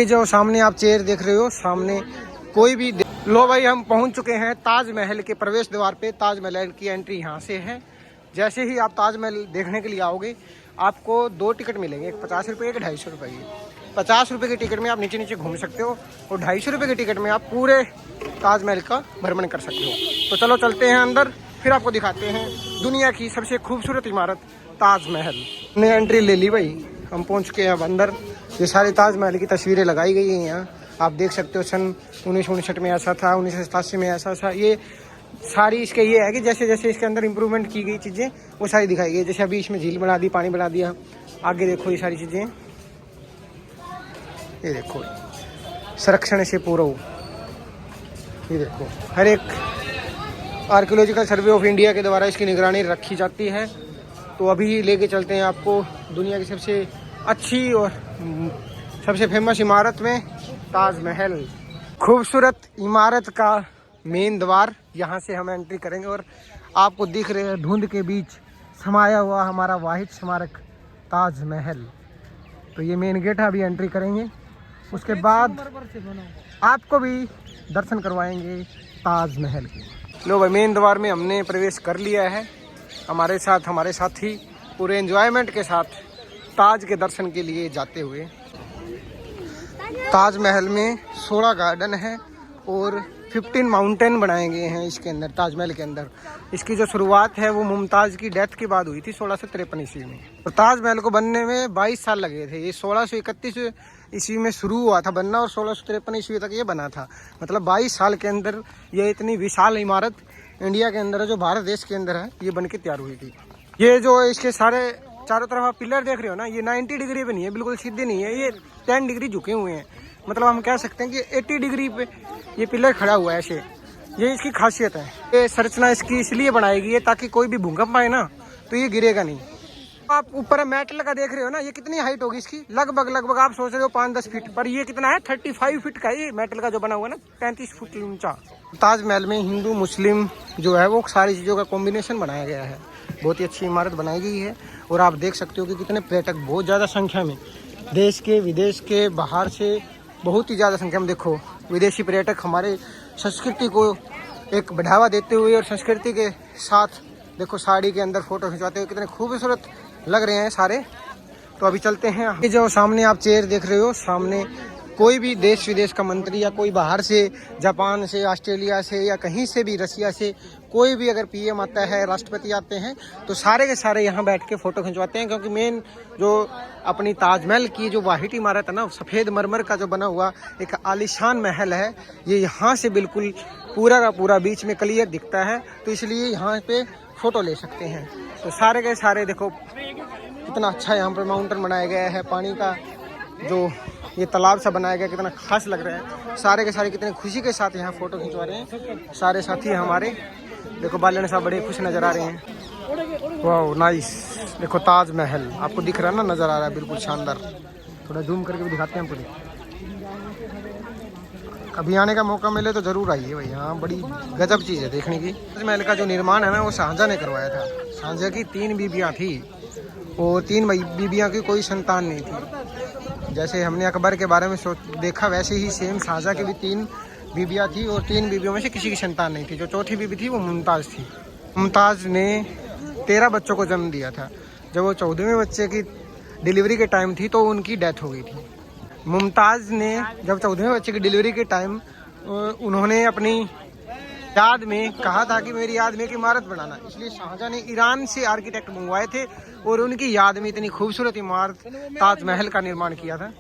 ये जो सामने आप चेयर देख रहे हो, सामने कोई भी लो भाई, हम पहुंच चुके हैं ताजमहल के प्रवेश द्वार पे। ताजमहल की एंट्री यहाँ से है। जैसे ही आप ताजमहल देखने के लिए आओगे, आपको दो टिकट मिलेंगे, एक 50 रुपये, एक 250 रुपये की। 50 रुपये की टिकट में आप नीचे नीचे घूम सकते हो और 250 रुपये की टिकट में आप पूरे ताजमहल का भ्रमण कर सकते हो। तो चलो चलते हैं अंदर, फिर आपको दिखाते हैं दुनिया की सबसे खूबसूरत इमारत ताजमहल। हमने एंट्री ले ली भाई, हम पहुंच चुके हैं अब अंदर। ये सारी ताजमहल की तस्वीरें लगाई गई हैं यहाँ, आप देख सकते हो। सन 1959 में ऐसा था, 1987 में ऐसा था। ये सारी इसके ये है कि जैसे जैसे इसके अंदर इम्प्रूवमेंट की गई चीज़ें वो सारी दिखाई गई। जैसे अभी इसमें झील बना दी, पानी बना दिया। आगे देखो ये सारी चीज़ें, ये देखो संरक्षण से पूरा, ये देखो हर एक आर्कियोलॉजिकल सर्वे ऑफ इंडिया के द्वारा इसकी निगरानी रखी जाती है। तो अभी लेके चलते हैं आपको दुनिया की सबसे अच्छी और सबसे फेमस इमारत में, ताजमहल। खूबसूरत इमारत का मेन द्वार, यहाँ से हम एंट्री करेंगे और आपको दिख रहे हैं धुंध के बीच समाया हुआ हमारा वाहिद स्मारक ताजमहल। तो ये मेन गेट है, अभी एंट्री करेंगे। उसके बाद आपको भी दर्शन करवाएंगे ताजमहल के। लो भाई, मेन द्वार में हमने प्रवेश कर लिया है। हमारे साथी पूरे एंजॉयमेंट के साथ ताज के दर्शन के लिए जाते हुए। ताजमहल में 16 गार्डन है और 15 माउंटेन बनाए गए हैं इसके अंदर, ताजमहल के अंदर। इसकी जो शुरुआत है वो मुमताज़ की डेथ के बाद हुई थी 1653 ईस्वी में। और ताजमहल को बनने में 22 साल लगे थे। ये 1631 ईस्वी में शुरू हुआ था बनना और 1653 ईस्वी तक ये बना था। मतलब 22 साल के अंदर ये इतनी विशाल इमारत इंडिया के अंदर है, जो भारत देश के अंदर है, ये बन के तैयार हुई थी। ये जो इसके सारे चारों तरफ आप पिलर देख रहे हो ना, ये 90 डिग्री पे नहीं है, बिल्कुल सीधे नहीं है, ये 10 डिग्री झुके हुए हैं। मतलब हम कह सकते हैं कि 80 डिग्री पे ये पिलर खड़ा हुआ है ऐसे। ये इसकी खासियत है। ये संरचना इसकी इसलिए बनाई गई है ताकि कोई भी भूकंप आए ना तो ये गिरेगा नहीं। आप ऊपर मेटल का देख रहे हो ना, ये कितनी हाइट होगी इसकी? लगभग आप सोच रहे हो 5-10 फीट, पर ये कितना है 35 फीट का ये मेटल का जो बना हुआ है ना, 35 फुट ऊंचा। ताजमहल में हिंदू मुस्लिम जो है वो सारी चीज़ों का कॉम्बिनेशन बनाया गया है। बहुत ही अच्छी इमारत बनाई गई है और आप देख सकते हो कि कितने पर्यटक बहुत ज़्यादा संख्या में, देश के विदेश के बाहर से बहुत ही ज़्यादा संख्या में, देखो विदेशी पर्यटक हमारे संस्कृति को एक बढ़ावा देते हुए और संस्कृति के साथ देखो साड़ी के अंदर फोटो खिंचवाते हुए कितने खूबसूरत लग रहे हैं सारे। तो अभी चलते हैं। ये जो सामने आप चेयर देख रहे हो, सामने कोई भी देश विदेश का मंत्री या कोई बाहर से, जापान से, ऑस्ट्रेलिया से या कहीं से भी, रसिया से कोई भी अगर पीएम आता है, राष्ट्रपति आते हैं, तो सारे के सारे यहाँ बैठ के फ़ोटो खिंचवाते हैं। क्योंकि मेन जो अपनी ताजमहल की जो वाहिद इमारत है ना, सफ़ेद मरमर का जो बना हुआ एक आलीशान महल है, ये यहाँ से बिल्कुल पूरा का पूरा बीच में क्लियर दिखता है। तो इसलिए यहाँ पे फ़ोटो ले सकते हैं। तो सारे के सारे देखो कितना अच्छा यहाँ पर माउंटेन बनाया गया है, पानी का जो ये तालाब सा बनाया गया, कितना खास लग रहा है। सारे के सारे कितने खुशी के साथ यहाँ फ़ोटो खिंचवा रहे हैं सारे साथी हमारे। देखो बालन साहब बड़े खुश नज़र आ रहे हैं। वाह नाइस, देखो ताजमहल आपको दिख रहा है ना, नज़र आ रहा है बिल्कुल शानदार। थोड़ा जूम करके भी दिखाते हैं पूरे। कभी आने का मौका मिले तो ज़रूर आइए भाई, यहाँ बड़ी गजब चीज़ है देखने की। ताजमहल का जो निर्माण है ना, वो शाहजहाँ ने करवाया था। शाहजहाँ की 3 बीबियाँ थी और 3 बीबियाँ की कोई संतान नहीं थी। जैसे हमने अकबर के बारे में देखा, वैसे ही सेम शाहजहाँ की भी 3 बीबियाँ थी और 3 बीबियों में से किसी की संतान नहीं थी। जो चौथी बीबी थी वो मुमताज़ थी। मुमताज़ ने 13 बच्चों को जन्म दिया था। जब वो 14वें बच्चे की डिलीवरी के टाइम थी तो उनकी डेथ हो गई थी। मुमताज़ ने जब 14वें बच्चे की डिलीवरी के टाइम उन्होंने अपनी याद में कहा था कि मेरी याद में एक इमारत बनाना, इसलिए शाहजहाँ ने ईरान से आर्किटेक्ट मंगवाए थे और उनकी याद में इतनी खूबसूरत इमारत ताजमहल का निर्माण किया था।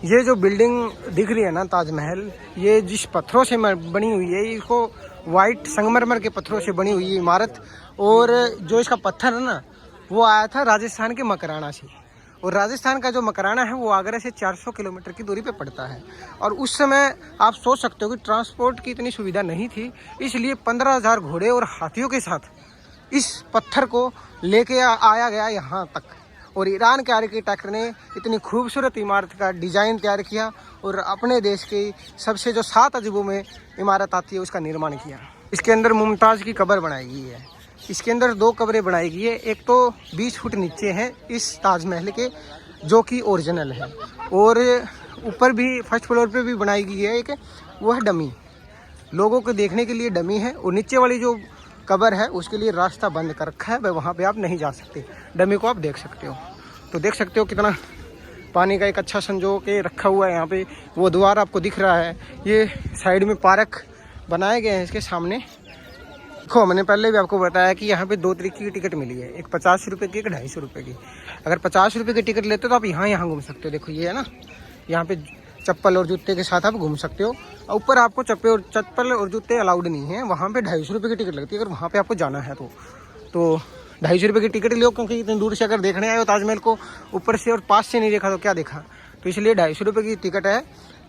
ये जो बिल्डिंग दिख रही है ना ताजमहल, ये जिस पत्थरों से बनी हुई है, इसको वाइट संगमरमर के पत्थरों से बनी हुई इमारत। और जो इसका पत्थर है ना, वो आया था राजस्थान के मकराना से। और राजस्थान का जो मकराना है वो आगरा से 400 किलोमीटर की दूरी पे पड़ता है। और उस समय आप सोच सकते हो कि ट्रांसपोर्ट की इतनी सुविधा नहीं थी, इसलिए 15,000 घोड़े और हाथियों के साथ इस पत्थर को लेके आया गया यहाँ तक। और ईरान के आर्किटेक्ट ने इतनी खूबसूरत इमारत का डिज़ाइन तैयार किया और अपने देश की सबसे जो 7 अजूबों में इमारत आती है उसका निर्माण किया। इसके अंदर मुमताज़ की कब्र बनाई गई है। इसके अंदर 2 कब्रें बनाई गई है। एक तो 20 फुट नीचे है इस ताजमहल के, जो कि ओरिजिनल है, और ऊपर भी फर्स्ट फ्लोर पे भी बनाई गई है एक, वो है डमी, लोगों को देखने के लिए डमी है। और नीचे वाली जो कबर है उसके लिए रास्ता बंद कर रखा है, वहाँ पे आप नहीं जा सकते, डमी को आप देख सकते हो। तो देख सकते हो कितना पानी का एक अच्छा संजो के रखा हुआ है यहाँ पे। वो द्वार आपको दिख रहा है, ये साइड में पार्क बनाए गए हैं इसके सामने। देखो मैंने पहले भी आपको बताया कि यहाँ पे 2 तरीके की टिकट मिली है, एक 50 रुपये की, एक 250 रुपये की। अगर 50 रुपये की टिकट लेते हो तो आप यहाँ घूम सकते हो। देखो ये है ना, यहाँ पे चप्पल और जूते के साथ आप घूम सकते हो। ऊपर आपको चप्पल और जूते अलाउड नहीं है, वहाँ पे 250 रुपये की टिकट लगती है अगर वहाँ पे आपको जाना है तो 250 रुपये की टिकट लो, क्योंकि इतनी दूर से अगर देखने आए हो ताजमहल को ऊपर से और पास से नहीं देखा तो क्या देखा, तो इसलिए 250 रुपये की टिकट है,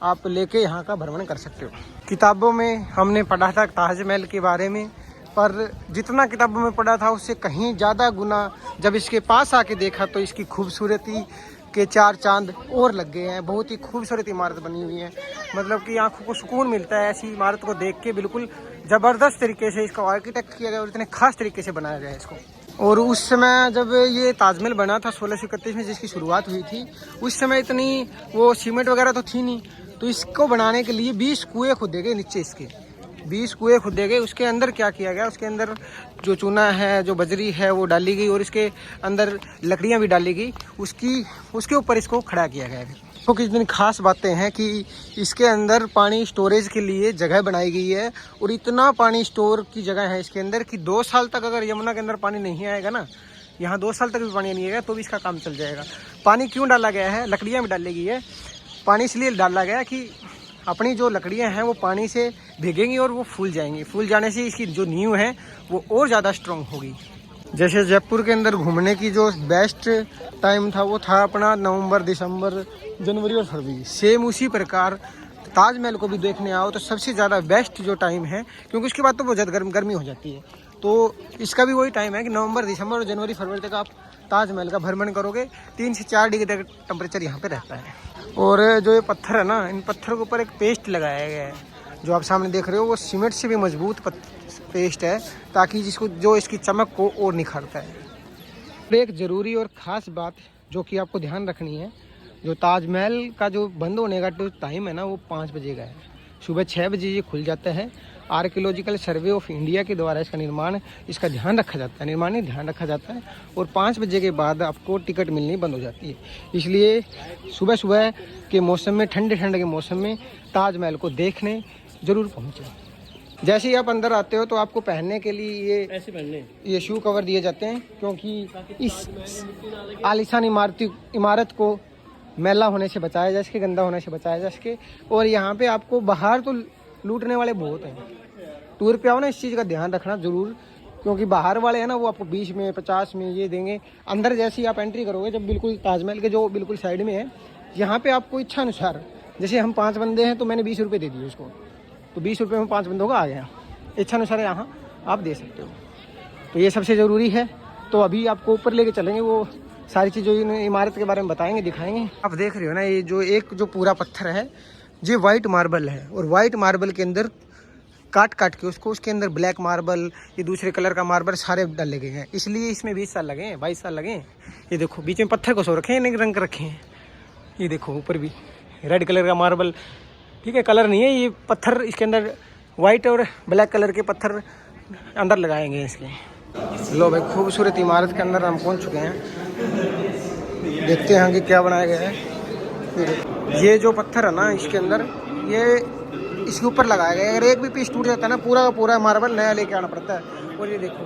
आप लेके यहाँ का भ्रमण कर सकते हो। किताबों में हमने पढ़ा था ताजमहल के बारे में, पर जितना किताबों में पढ़ा था उससे कहीं ज़्यादा गुना जब इसके पास आके देखा तो इसकी खूबसूरती के 4 चांद और लग गए हैं। बहुत ही खूबसूरत इमारत बनी हुई है, मतलब कि आंखों को सुकून मिलता है ऐसी इमारत को देख के। बिल्कुल ज़बरदस्त तरीके से इसका आर्किटेक्ट किया गया और इतने खास तरीके से बनाया गया है इसको। और उस समय जब ये ताजमहल बना था 1631 में जिसकी शुरुआत हुई थी, उस समय इतनी वो सीमेंट वगैरह तो थी नहीं, तो इसको बनाने के लिए 20 कुएँ खोदे गए नीचे, इसके 20 कुएँ खोदे गए। उसके अंदर क्या किया गया, उसके अंदर जो चूना है, जो बजरी है वो डाली गई और इसके अंदर लकड़ियाँ भी डाली गई, उसके ऊपर इसको खड़ा किया गया है। तो कितनी खास बातें हैं कि इसके अंदर पानी स्टोरेज के लिए जगह बनाई गई है, और इतना पानी स्टोर की जगह है इसके अंदर कि 2 साल तक अगर यमुना के अंदर पानी नहीं आएगा ना, यहाँ 2 साल तक भी पानी नहीं आएगा तो भी इसका काम चल जाएगा। पानी क्यों डाला गया है, लकड़ियाँ भी डाली गई है, पानी इसलिए डाला गया कि अपनी जो लकड़ियाँ हैं वो पानी से भीगेंगी और वो फूल जाएंगी, फूल जाने से इसकी जो नींव है वो और ज़्यादा स्ट्रॉन्ग होगी। जैसे जयपुर के अंदर घूमने की जो बेस्ट टाइम था वो था अपना नवंबर, दिसंबर, जनवरी और फरवरी, सेम उसी प्रकार ताजमहल को भी देखने आओ तो सबसे ज़्यादा बेस्ट जो टाइम है, क्योंकि उसके बाद तो बहुत ज़्यादा गर्मी हो जाती है, तो इसका भी वही टाइम है कि नवंबर, दिसंबर और जनवरी, फरवरी तक आप ताजमहल का भ्रमण करोगे। 3 से 4 डिग्री तक टेम्परेचर यहाँ पे रहता है। और जो ये पत्थर है ना, इन पत्थरों के ऊपर एक पेस्ट लगाया गया है, जो आप सामने देख रहे हो वो सीमेंट से भी मजबूत पेस्ट है, ताकि जो इसकी चमक को और निखारता है। एक ज़रूरी और ख़ास बात जो कि आपको ध्यान रखनी है, जो ताजमहल का जो बंद होने का टाइम है ना वो 5 बजे का है, सुबह 6 बजे ये खुल जाता है। आर्कियोलॉजिकल सर्वे ऑफ इंडिया के द्वारा इसका ध्यान रखा जाता है, ध्यान रखा जाता है, और 5 बजे के बाद आपको टिकट मिलनी बंद हो जाती है। इसलिए सुबह सुबह के मौसम में, ठंडे के मौसम में ताजमहल को देखने ज़रूर पहुँचे। जैसे ही आप अंदर आते हो तो आपको पहनने के लिए ये शू कवर दिए जाते हैं, क्योंकि इस आलीशान इमारत को मैला होने से बचाया जा सके, गंदा होने से बचाया जा सके। और यहाँ पे आपको बाहर तो लूटने वाले बहुत हैं, टूर पे आओ ना, इस चीज़ का ध्यान रखना ज़रूर, क्योंकि बाहर वाले हैं ना वो आपको 20 में, 50 में ये देंगे। अंदर जैसे ही आप एंट्री करोगे, जब बिल्कुल ताजमहल के जो बिल्कुल साइड में है, यहाँ पे आपको इच्छा अनुसार, जैसे हम 5 बंदे हैं तो मैंने 20 रुपये दे दिए उसको, तो 20 रुपये में 5 बंदों का आ गया, इच्छा अनुसार यहाँ आप दे सकते हो। तो ये सबसे ज़रूरी है। तो अभी आपको ऊपर लेके चलेंगे, वो सारी चीज़ें इमारत के बारे में बताएंगे, दिखाएंगे। आप देख रहे हो ना, ये जो पूरा पत्थर है ये वाइट मार्बल है, और वाइट मार्बल के अंदर काट के उसके अंदर ब्लैक मार्बल, ये दूसरे कलर का मार्बल सारे डाले गए हैं, इसलिए इसमें 20 साल लगे हैं, 22 साल लगे हैं। ये देखो बीच में पत्थर को सो रखे हैं, रंग रखे हैं। ये देखो ऊपर भी रेड कलर का मार्बल, ठीक है, कलर नहीं है ये पत्थर, इसके अंदर वाइट और ब्लैक कलर के पत्थर अंदर लगाएंगे हैं इसके। लो भाई, खूबसूरत इमारत के अंदर हम पहुंच चुके हैं, देखते हैं कि क्या बनाया गया है। ये जो पत्थर है ना, इसके अंदर ये इसके ऊपर लगाया गया है, अगर एक भी पीस टूट जाता है ना, पूरा का पूरा मार्बल नया लेके आना पड़ता है। और ये देखो,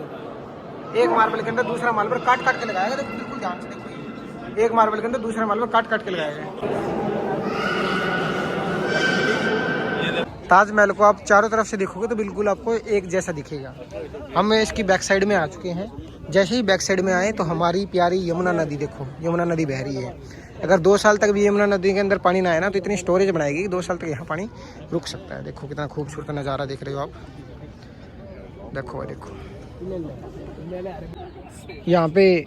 एक मार्बल के अंदर दूसरा मार्बल काट के लगाया गया, तो बिल्कुल ध्यान से देखो, एक मार्बल के अंदर दूसरा मार्बल काट के लगाया गया। ताजमहल को आप चारों तरफ से देखोगे तो बिल्कुल आपको एक जैसा दिखेगा। हम इसकी बैक साइड में आ चुके हैं। जैसे ही बैक साइड में आए तो हमारी प्यारी यमुना नदी, देखो यमुना नदी बह रही है। अगर 2 साल तक भी यमुना नदी के अंदर पानी ना आए ना, तो इतनी स्टोरेज बनाएगी कि 2 साल तक यहाँ पानी रुक सकता है। देखो कितना खूबसूरत नज़ारा देख रहे हो आप, देखो यहाँ पे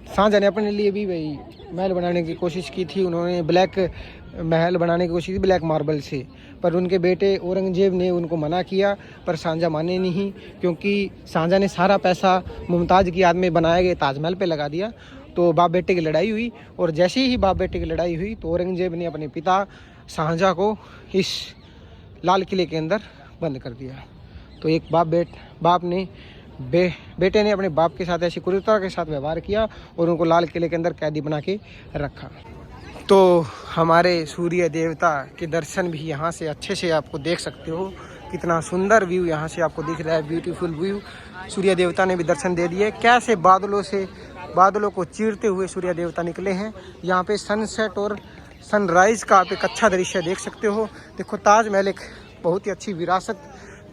शाहजहाँ ने अपने लिए भी भाई महल बनाने की कोशिश की थी। उन्होंने ब्लैक महल बनाने की कोशिश की ब्लैक मार्बल से, पर उनके बेटे औरंगजेब ने उनको मना किया, पर शाहजहाँ माने नहीं, क्योंकि शाहजहाँ ने सारा पैसा मुमताज़ की याद में बनाए गए ताजमहल पे लगा दिया। तो बाप बेटे की लड़ाई हुई, और जैसे ही बाप बेटे की लड़ाई हुई तो औरंगजेब ने अपने पिता शाहजहाँ को इस लाल किले के अंदर बंद कर दिया। तो एक बाप ने बेटे ने अपने बाप के साथ ऐसी क्रूरता के साथ व्यवहार किया और उनको लाल किले के अंदर कैदी बना के रखा। तो हमारे सूर्य देवता के दर्शन भी यहाँ से अच्छे से आपको देख सकते हो। कितना सुंदर व्यू यहाँ से आपको दिख रहा है, ब्यूटीफुल व्यू। सूर्य देवता ने भी दर्शन दे दिए। कैसे बादलों को चीरते हुए सूर्य देवता निकले हैं। यहाँ पे सनसेट और सनराइज का आप एक अच्छा दृश्य देख सकते हो। देखो ताजमहल एक बहुत ही अच्छी विरासत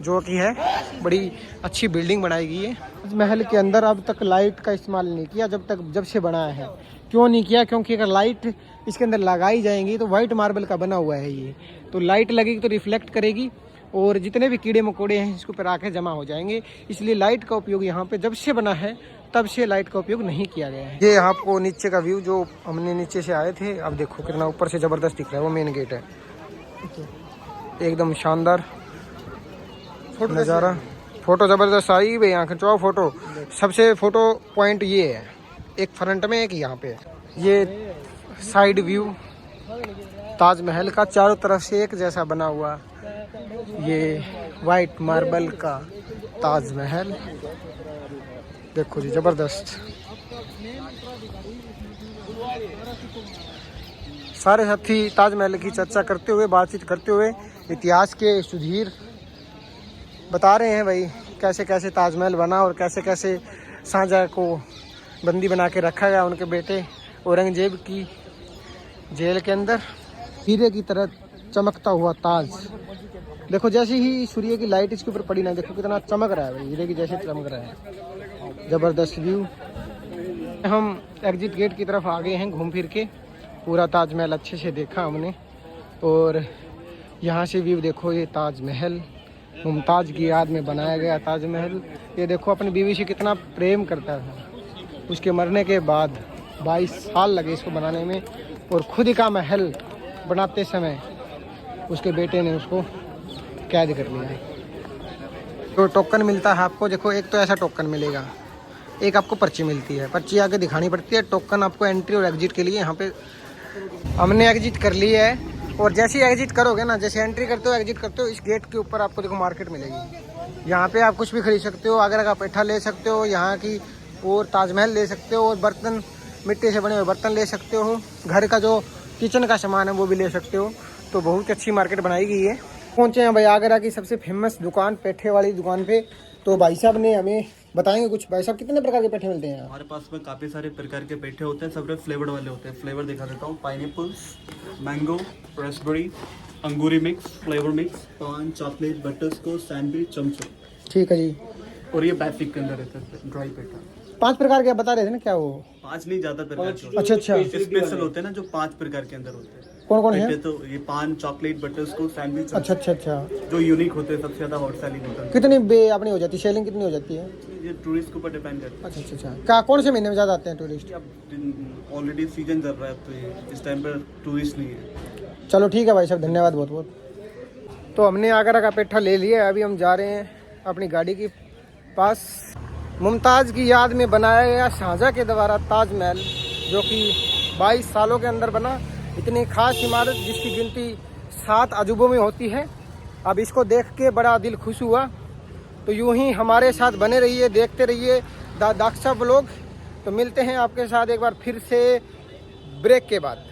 जो कि है, बड़ी अच्छी बिल्डिंग बनाई गई है। महल के अंदर अब तक लाइट का इस्तेमाल नहीं किया जब से बनाया है। क्यों नहीं किया? क्योंकि अगर लाइट इसके अंदर लगाई जाएंगी तो वाइट मार्बल का बना हुआ है ये, तो लाइट लगेगी तो रिफ्लेक्ट करेगी और जितने भी कीड़े मकोड़े हैं इसको पर आके जमा हो जाएंगे। इसलिए लाइट का उपयोग यहाँ पे जब से बना है तब से लाइट का उपयोग नहीं किया गया है। ये आपको नीचे का व्यू जो हमने नीचे से आए थे, अब देखो कितना ऊपर से जबरदस्त दिख रहा है। वो मेन गेट है, एकदम शानदार नज़ारा। फोटो जबरदस्त आई भाई, यहाँ खिंचवाओ फोटो। सबसे फोटो पॉइंट ये है, एक फ्रंट में एक यहाँ पे। ये साइड व्यू ताजमहल का चारों तरफ से एक जैसा बना हुआ, ये वाइट मार्बल का ताजमहल। देखो जी जबरदस्त। सारे साथी ताजमहल की चर्चा करते हुए, बातचीत करते हुए इतिहास के सुधीर बता रहे हैं भाई कैसे कैसे ताजमहल बना और कैसे कैसे शाहजहाँ को बंदी बना के रखा गया उनके बेटे औरंगजेब की जेल के अंदर। हीरे की तरह चमकता हुआ ताज। देखो जैसे ही सूर्य की लाइट इसके ऊपर पड़ी ना, देखो कितना चमक रहा है भाई, हीरे की जैसे चमक रहा है। जबरदस्त व्यू। हम एग्जिट गेट की तरफ आ गए हैं घूम फिर के। पूरा ताजमहल अच्छे से देखा हमने और यहाँ से व्यू देखो। ये ताजमहल मुमताज़ की याद में बनाया गया ताजमहल। ये देखो अपनी बीवी से कितना प्रेम करता था। उसके मरने के बाद 22 साल लगे इसको बनाने में, और खुद का महल बनाते समय उसके बेटे ने उसको कैद कर लिया। तो टोकन मिलता है आपको, देखो एक तो ऐसा टोकन मिलेगा, एक आपको पर्ची मिलती है। पर्ची आगे दिखानी पड़ती है। टोकन आपको एंट्री और एग्जिट के लिए। यहाँ पे हमने एग्जिट कर ली है, और जैसे ही एग्जिट करोगे ना, जैसे एंट्री करते हो एग्जिट करते हो, इस गेट के ऊपर आपको देखो मार्केट मिलेगी। यहाँ पे आप कुछ भी खरीद सकते हो। आगरा का पेठा ले सकते हो यहाँ की, और ताजमहल ले सकते हो, और बर्तन मिट्टी से बने हुए बर्तन ले सकते हो। घर का जो किचन का सामान है वो भी ले सकते हो। तो बहुत अच्छी मार्केट बनाई गई है। पहुँचे हैं भाई आगरा की सबसे फेमस दुकान, पेठे वाली दुकान पे। तो भाई साहब ने हमें बताएंगे कुछ। भाई साहब कितने प्रकार के पेठे मिलते हैं? हमारे पास में काफ़ी सारे प्रकार के पेठे होते हैं, सब फ्लेवर वाले होते हैं। फ्लेवर दिखा देता हूँ। पाइनएप्पल, मैंगो, रेस्पबेरी, अंगूरी मिक्स, फ्लेवर मिक्स, पान, चॉकलेट, बटरस्कॉच, सैंडविच, चमचम। ठीक है जी। और ये बैफिक के अंदर रहता है ड्राई पेठा। 5 प्रकार के बता रहे थे ना, क्या वो? 5 नहीं, ज़्यादा प्रकार के। अच्छा अच्छा। स्पेशल होते हैं ना जो 5 प्रकार के अंदर होते हैं। कौन कौन है? तो ये पान, चॉकलेट, बटरस्कॉच, सैंडविच। अच्छा अच्छा अच्छा। जो यूनिक होते हैं, सबसे ज़्यादा हॉट सेलिंग होता है। कितनी अपनी हो जाती है सेलिंग, कितनी हो जाती है? ये टूरिस्ट के ऊपर डिपेंड करता है। अच्छा अच्छा अच्छा। क्या कौन से महीने में ज़्यादा आते हैं टूरिस्ट? अब ऑलरेडी सीजन चल रहा है तो ये इस टाइम पर टूरिस्ट नहीं है। चलो ठीक है भाई साहब, धन्यवाद बहुत बहुत। तो हमने आगरा का पेठा ले लिया है। अभी हम जा रहे हैं अपनी गाड़ी के पास। मुमताज़ की याद में बनाया गया शाहजहाँ के द्वारा ताजमहल, जो कि 22 सालों के अंदर बना। इतनी खास इमारत जिसकी गिनती 7 अजूबों में होती है। अब इसको देख के बड़ा दिल खुश हुआ। तो यूं ही हमारे साथ बने रहिए, देखते रहिए द दाक्षा व्लॉग। तो मिलते हैं आपके साथ एक बार फिर से ब्रेक के बाद।